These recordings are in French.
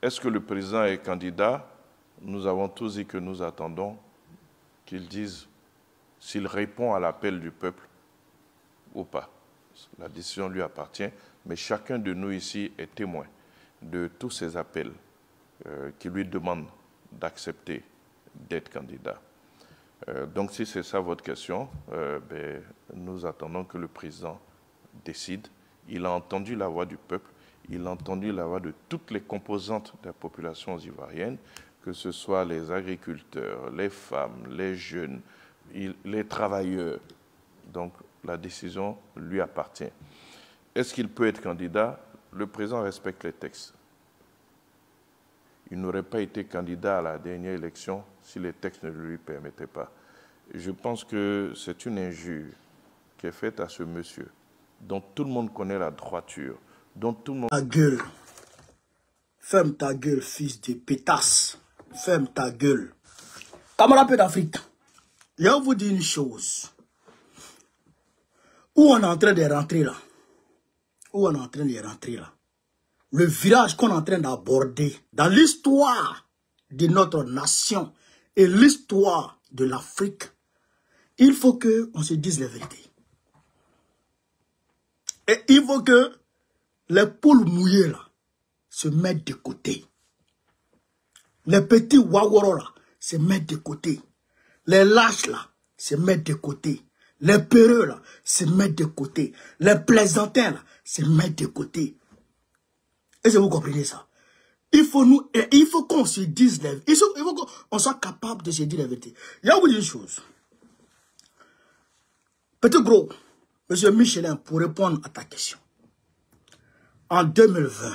est-ce que le président est candidat? Nous avons tous dit que nous attendons qu'il dise s'il répond à l'appel du peuple ou pas. La décision lui appartient, mais chacun de nous ici est témoin de tous ces appels qui lui demandent d'accepter d'être candidat. Donc si c'est ça votre question, nous attendons que le président décide. Il a entendu la voix du peuple, il a entendu la voix de toutes les composantes de la population ivoirienne, que ce soit les agriculteurs, les femmes, les jeunes, les travailleurs. Donc la décision lui appartient. Est-ce qu'il peut être candidat? Le président respecte les textes. Il n'aurait pas été candidat à la dernière élection si les textes ne lui permettaient pas. Je pense que c'est une injure qui est faite à ce monsieur, dont tout le monde connaît la droiture, dont tout le monde... Ta gueule. Ferme ta gueule, fils de pétasse. Ferme ta gueule. Camarades d'Afrique, je vais vous dire une chose. Où on est en train de rentrer là? Où on est en train de rentrer là? Le virage qu'on est en train d'aborder dans l'histoire de notre nation et l'histoire de l'Afrique, il faut qu'on se dise la vérité. Et il faut que les poules mouillées là se mettent de côté. Les petits waworo là se mettent de côté. Les lâches là se mettent de côté. Les peureux là se mettent de côté. Les plaisantins là se mettent de côté. Est-ce que vous comprenez ça? Il faut qu'on se dise la vérité. Il faut qu'on soit capable de se dire la vérité. Il y a vous dire une chose. Petit gros, M. Michelin, pour répondre à ta question. En 2020,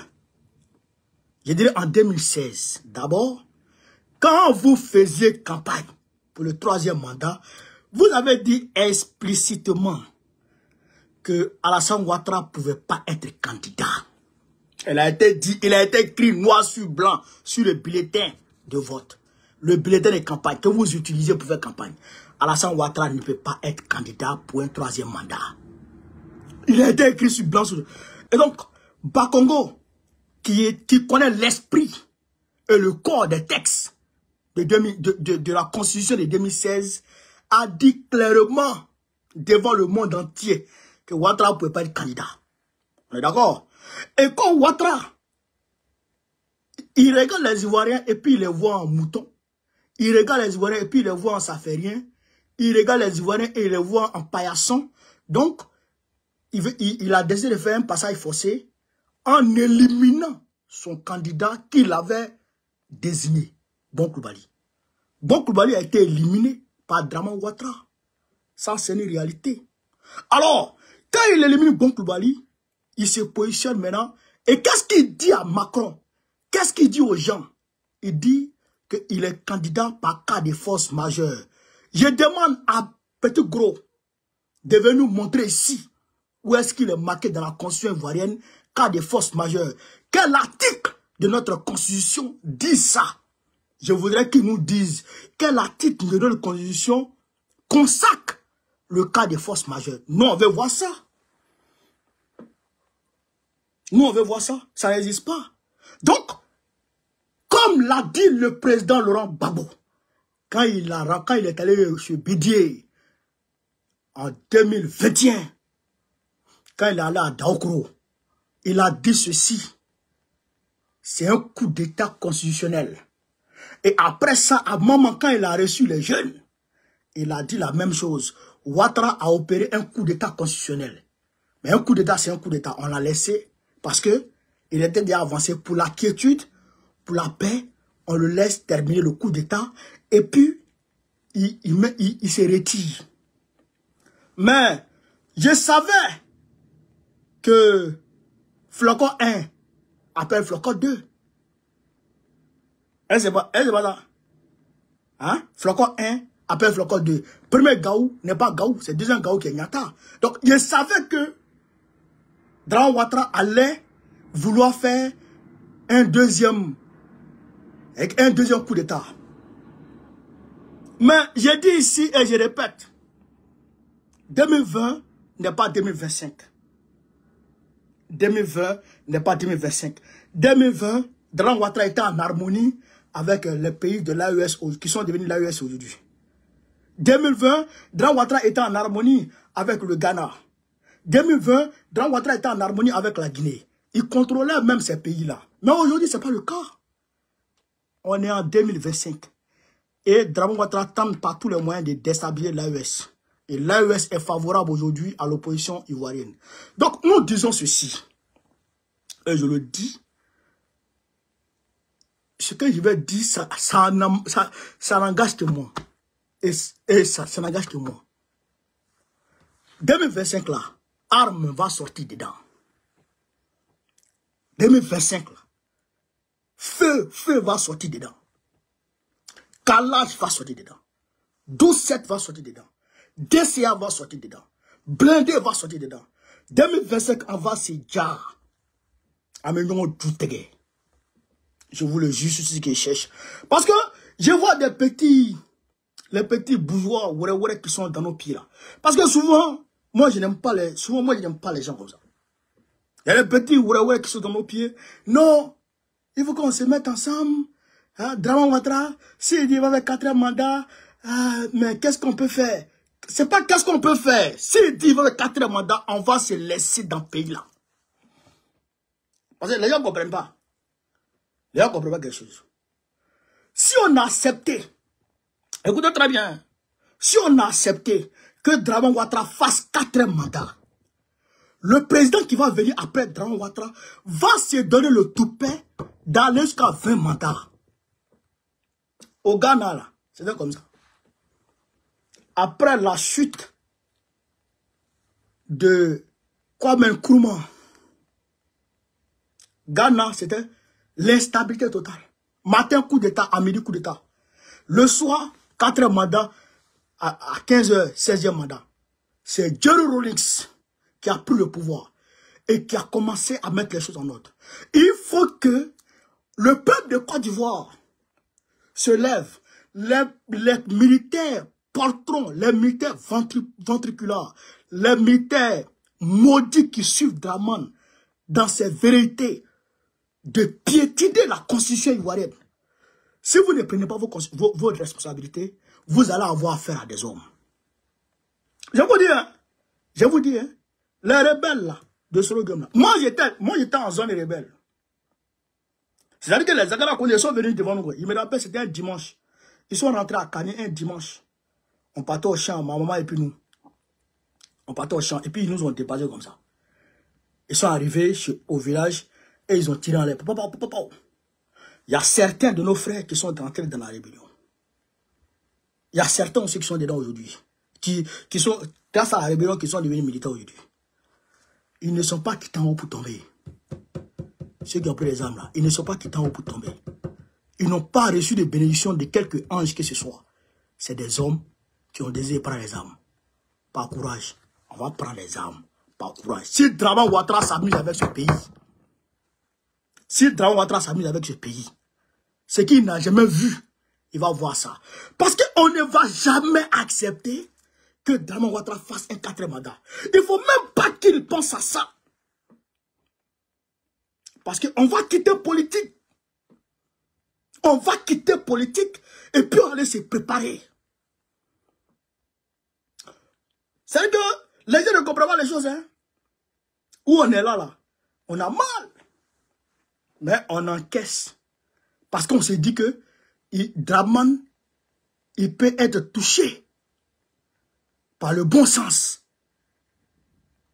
je dirais en 2016, d'abord, quand vous faisiez campagne pour le 3e mandat, vous avez dit explicitement que Alassane Ouattara ne pouvait pas être candidat. Il a été écrit noir sur blanc sur le bulletin de vote. Le bulletin de campagne que vous utilisez pour faire campagne. Alassane Ouattara ne peut pas être candidat pour un 3e mandat. Il a été écrit sur blanc sur le... Et donc, Bakongo, qui connaît l'esprit et le corps des textes de la Constitution de 2016, a dit clairement devant le monde entier que Ouattara ne pouvait pas être candidat. On est d'accord? Et quand Ouattara, il regarde les Ivoiriens et puis il les voit en mouton. Il regarde les Ivoiriens et puis il les voit en saférien. Il regarde les Ivoiriens et il les voit en paillasson. Donc, il a décidé de faire un passage forcé en éliminant son candidat qu'il avait désigné, Bon Coulibaly. Bon Coulibaly a été éliminé par Draman Ouattara. Ça, c'est une réalité. Alors, quand il élimine Bon Coulibaly, il se positionne maintenant. Et qu'est-ce qu'il dit à Macron? Qu'est-ce qu'il dit aux gens? Il dit qu'il est candidat par cas de force majeure. Je demande à Petit Gros de venir nous montrer ici où est-ce qu'il est marqué dans la Constitution ivoirienne cas de force majeure. Quel article de notre Constitution dit ça? Je voudrais qu'il nous dise quel article de notre Constitution consacre le cas de force majeure. Nous, on veut voir ça. Nous, on veut voir ça. Ça n'existe pas. Donc, comme l'a dit le président Laurent Gbagbo, quand il est allé chez Bédier en 2021, quand il est allé à Daokro, il a dit ceci. C'est un coup d'état constitutionnel. Et après ça, à un moment, quand il a reçu les jeunes, il a dit la même chose. Ouattara a opéré un coup d'état constitutionnel. Mais un coup d'état, c'est un coup d'état. On l'a laissé parce que il était déjà avancé pour la quiétude, pour la paix. On le laisse terminer le coup d'état. Et puis, il se retire. Mais, je savais que Flocon 1 appelle Flocon 2. Elle c'est pas ça. Hein? Flocon 1 appelle Flocon 2. Premier Gaou n'est pas Gaou, c'est deuxième Gaou qui est Nyata. Donc, je savais que Draman Ouattara allait vouloir faire un deuxième coup d'état. Mais j'ai dit ici et je répète, 2020 n'est pas 2025. 2020 n'est pas 2025. 2020 Draman Ouattara était en harmonie avec les pays de l'AES qui sont devenus l'AES aujourd'hui. 2020, Draman Ouattara était en harmonie avec le Ghana. 2020, Draman Ouattara était en harmonie avec la Guinée. Il contrôlait même ces pays-là. Mais aujourd'hui, ce n'est pas le cas. On est en 2025. Et Draman Ouattara tente par tous les moyens de déstabiliser l'AES. Et l'AES est favorable aujourd'hui à l'opposition ivoirienne. Donc, nous disons ceci. Et je le dis. Ce que je vais dire, ça n'engage que moi. Et ça n'engage que moi. 2025 là, arme va sortir dedans. 2025 là, feu va sortir dedans. Calage va sortir dedans. 12-7 va sortir dedans. DCA va sortir dedans. Blindé va sortir dedans. 2025, on va se dire. Je vous le jure, c'est ce qu'ils cherchent. Parce que je vois les petits bourgeois qui sont dans nos pieds là. Parce que souvent, moi je n'aime pas les gens comme ça. Il y a les petits qui sont dans nos pieds. Non, il faut qu'on se mette ensemble. Hein, Draman Ouattara, s'il dit avec 4 mandats, mais qu'est-ce qu'on peut faire? C'est pas qu'est-ce qu'on peut faire. S'il dit avec 4 mandats, on va se laisser dans ce pays-là. Parce que les gens ne comprennent pas. Les gens ne comprennent pas quelque chose. Si on a accepté, écoutez très bien, si on a accepté que Draman Ouattara fasse 4 mandats, le président qui va venir après Draman Ouattara va se donner le toupet d'aller jusqu'à 20 mandats. Au Ghana, là, c'était comme ça. Après la chute de Kwame Nkrumah, Ghana, c'était l'instabilité totale. Matin, coup d'État, à midi, coup d'État. Le soir, 4 mandats, à 15h, 16e mandat. C'est Jerry Rawlings qui a pris le pouvoir et qui a commencé à mettre les choses en ordre. Il faut que le peuple de Côte d'Ivoire se lève. Les militaires poltrons, les militaires ventriculaires, les militaires maudits qui suivent Draman dans ses vérités de piétiner la constitution ivoirienne. Si vous ne prenez pas vos responsabilités, vous allez avoir affaire à des hommes. Je vous dis, hein, les rebelles là, de Sorogum là, moi j'étais en zone rebelle. C'est-à-dire que les Agara sont venus devant nous. Ils me rappellent, c'était un dimanche. Ils sont rentrés à Kanye un dimanche. On partait au champ, ma maman et puis nous. On partait au champ et puis ils nous ont dépassé comme ça. Ils sont arrivés au village et ils ont tiré en l'air. Il y a certains de nos frères qui sont entrés dans la rébellion. Il y a certains aussi qui sont dedans aujourd'hui. Qui sont, grâce à la rébellion, qui sont devenus militaires aujourd'hui. Ils ne sont pas quittés en haut pour tomber. Ceux qui ont pris les armes là, ils ne sont pas quittés en haut pour tomber. Ils n'ont pas reçu de bénédiction de quelque ange que ce soit. C'est des hommes qui ont désiré prendre les armes. Par courage. On va prendre les armes. Par courage. Si Draman Ouattara s'amuse avec ce pays, ce qu'il n'a jamais vu, il va voir ça. Parce qu'on ne va jamais accepter que Draman Ouattara fasse un 4e mandat. Il ne faut même pas qu'il pense à ça. Parce qu'on va quitter politique. On va quitter politique et puis on va aller se préparer. C'est que les gens ne comprennent pas les choses. Hein? Où on est là, on a mal. Mais on encaisse. Parce qu'on s'est dit que Draman, il peut être touché par le bon sens.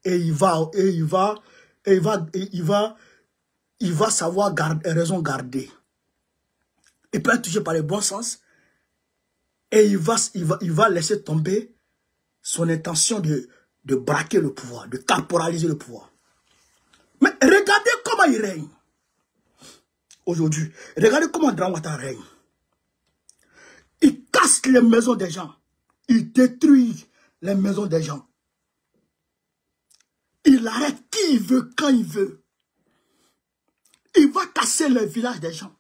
Et il va savoir raison garder. Il peut être touché par le bon sens. Et il va laisser tomber son intention de braquer le pouvoir, de caporaliser le pouvoir. Mais regardez comment il règne. Aujourd'hui, regardez comment Draman Ouattara règne. Il casse les maisons des gens. Il détruit les maisons des gens. Il arrête qui il veut, quand il veut. Il va casser les villages des gens.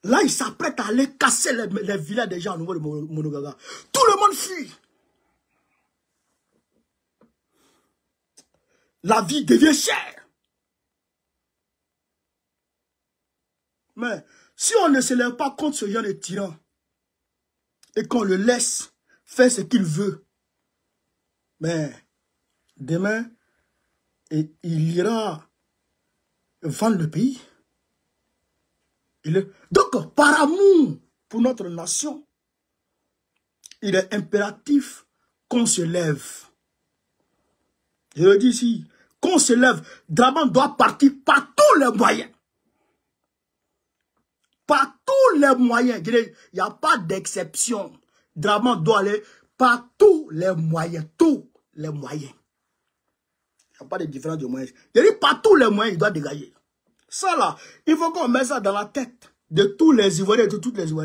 Là, il s'apprête à aller casser les villages des gens au niveau de Monogaga. Tout le monde fuit. La vie devient chère. Mais si on ne se lève pas contre ce genre de tyran et qu'on le laisse faire ce qu'il veut, mais demain, il ira vendre le pays. Donc, par amour pour notre nation, il est impératif qu'on se lève. Je le dis ici, qu'on se lève. Draman doit partir par tous les moyens. Par tous les moyens. Il n'y a pas d'exception. Draman doit aller par tous les moyens. Tous les moyens. Il n'y a pas de différence de moyens. Je dis par tous les moyens, il doit dégager. Ça là, il faut qu'on mette ça dans la tête de tous les Ivoiriens et de toutes les Ivoiriennes.